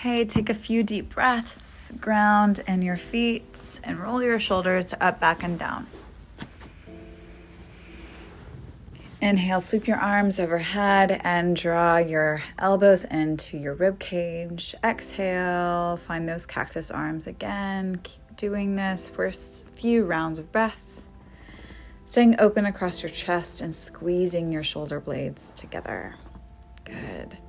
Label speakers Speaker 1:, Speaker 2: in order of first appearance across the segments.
Speaker 1: Okay, take a few deep breaths, ground in your feet, and roll your shoulders up, back, and down. Inhale, sweep your arms overhead and draw your elbows into your rib cage. Exhale, find those cactus arms again. Keep doing this for a few rounds of breath. Staying open across your chest and squeezing your shoulder blades together. Good.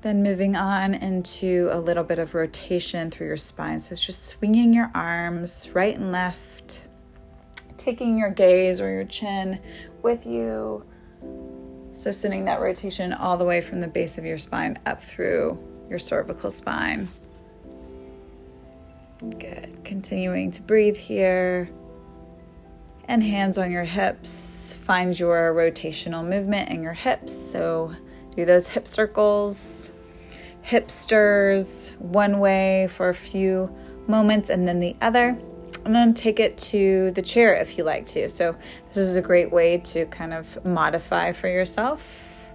Speaker 1: Then moving on into a little bit of rotation through your spine. So it's just swinging your arms right and left, taking your gaze or your chin with you. So sending that rotation all the way from the base of your spine up through your cervical spine. Good. Continuing to breathe here. And hands on your hips. Find your rotational movement in your hips. So do those hip circles, hip stirs, one way for a few moments and then the other. And then take it to the chair if you like to. So this is a great way to kind of modify for yourself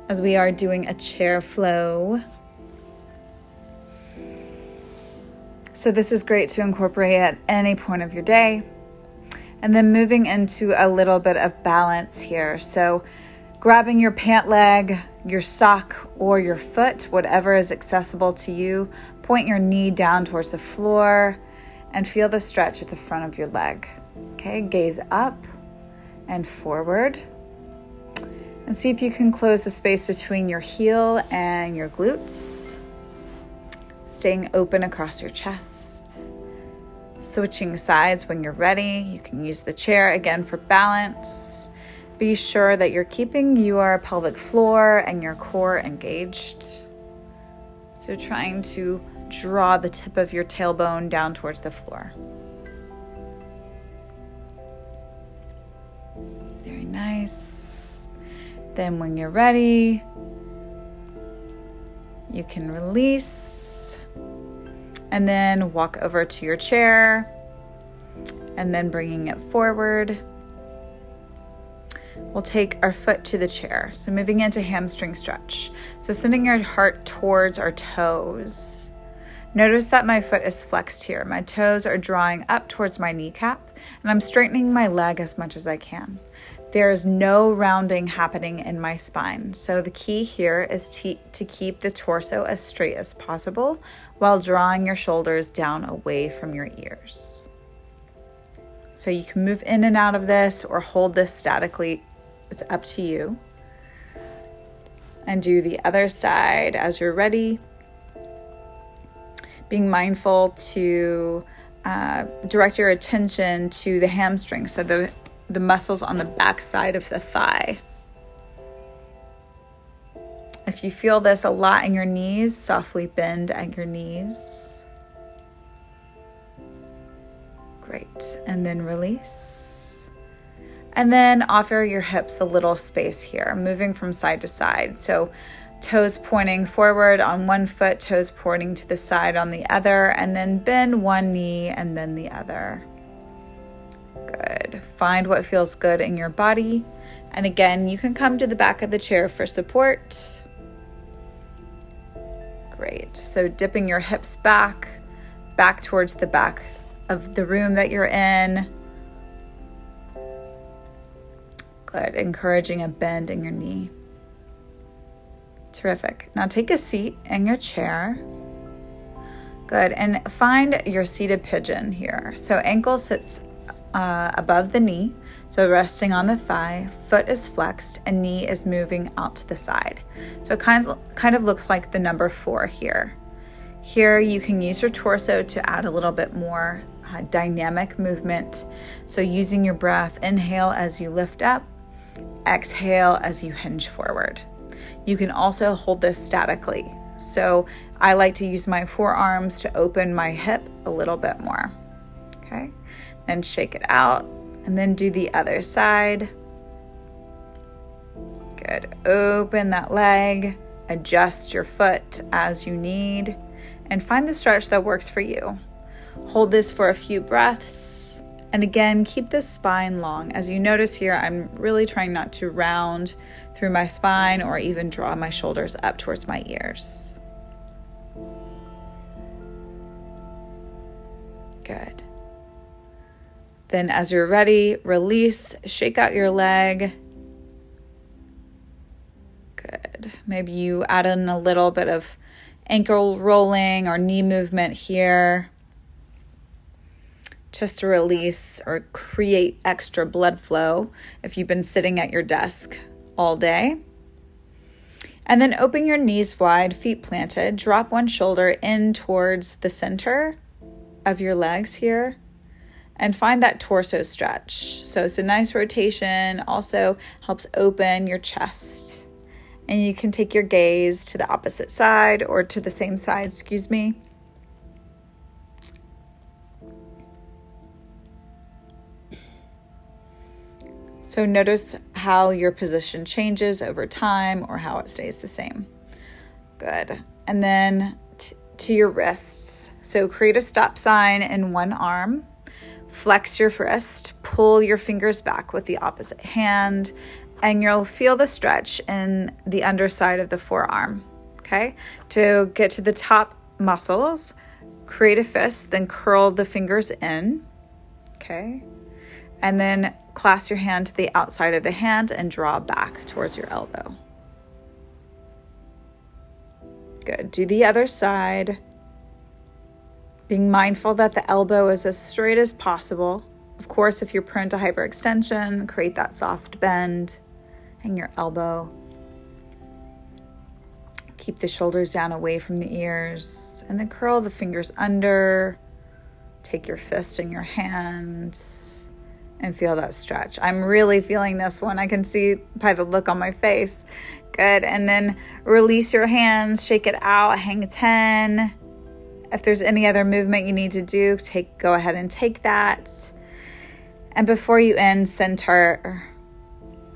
Speaker 1: as we are doing a chair flow. So this is great to incorporate at any point of your day. And then moving into a little bit of balance here. So grabbing your pant leg, your sock, or your foot, whatever is accessible to you. Point your knee down towards the floor and feel the stretch at the front of your leg. Okay, gaze up and forward. And see if you can close the space between your heel and your glutes. Staying open across your chest. Switching sides when you're ready. You can use the chair again for balance. Be sure that you're keeping your pelvic floor and your core engaged. So trying to draw the tip of your tailbone down towards the floor. Very nice. Then when you're ready, you can release and then walk over to your chair and then bringing it forward. We'll take our foot to the chair. So moving into hamstring stretch. So sending your heart towards our toes. Notice that my foot is flexed here. My toes are drawing up towards my kneecap and I'm straightening my leg as much as I can. There is no rounding happening in my spine. So the key here is to keep the torso as straight as possible while drawing your shoulders down away from your ears. So you can move in and out of this or hold this statically. It's up to you. And do the other side as you're ready. Being mindful to direct your attention to the hamstring, so the muscles on the back side of the thigh. If you feel this a lot in your knees, softly bend at your knees. Great. And then release. And then offer your hips a little space here, moving from side to side. So toes pointing forward on one foot, toes pointing to the side on the other, and then bend one knee and then the other. Good. Find what feels good in your body. And again, you can come to the back of the chair for support. Great. So dipping your hips back towards the back of the room that you're in. Good. Encouraging a bend in your knee. Terrific. Now take a seat in your chair. Good. And find your seated pigeon here. So ankle sits above the knee, so resting on the thigh, foot is flexed, and knee is moving out to the side. So it kind of looks like the number 4 here. Here you can use your torso to add a little bit more dynamic movement. So using your breath, inhale as you lift up, exhale as you hinge forward. You can also hold this statically. So I like to use my forearms to open my hip a little bit more. Okay. Then shake it out and then do the other side. Good. Open that leg, adjust your foot as you need, and find the stretch that works for you. Hold this for a few breaths. And again, keep the spine long. As you notice here, I'm really trying not to round through my spine or even draw my shoulders up towards my ears. Good. Then as you're ready, release, shake out your leg. Good. Maybe you add in a little bit of ankle rolling or knee movement here, just to release or create extra blood flow if you've been sitting at your desk all day. And then open your knees wide, feet planted. Drop one shoulder in towards the center of your legs here and find that torso stretch. So it's a nice rotation, also helps open your chest. And you can take your gaze to the opposite side or to the same side, So notice how your position changes over time or how it stays the same. Good. And then to your wrists. So create a stop sign in one arm. Flex your wrist. Pull your fingers back with the opposite hand. And you'll feel the stretch in the underside of the forearm. Okay? To get to the top muscles, create a fist, then curl the fingers in. Okay? And then clasp your hand to the outside of the hand and draw back towards your elbow. Good. Do the other side. Being mindful that the elbow is as straight as possible. Of course, if you're prone to hyperextension, create that soft bend in your elbow. Keep the shoulders down away from the ears. And then curl the fingers under. Take your fist in your hand. And feel that stretch. I'm really feeling this one. I can see by the look on my face. Good. And then release your hands, shake it out, hang a 10. If there's any other movement you need to do, go ahead and take that. And before you end, center.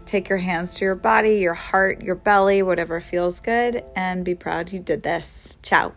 Speaker 1: Take your hands to your body, your heart, your belly, whatever feels good, and be proud you did this. Ciao.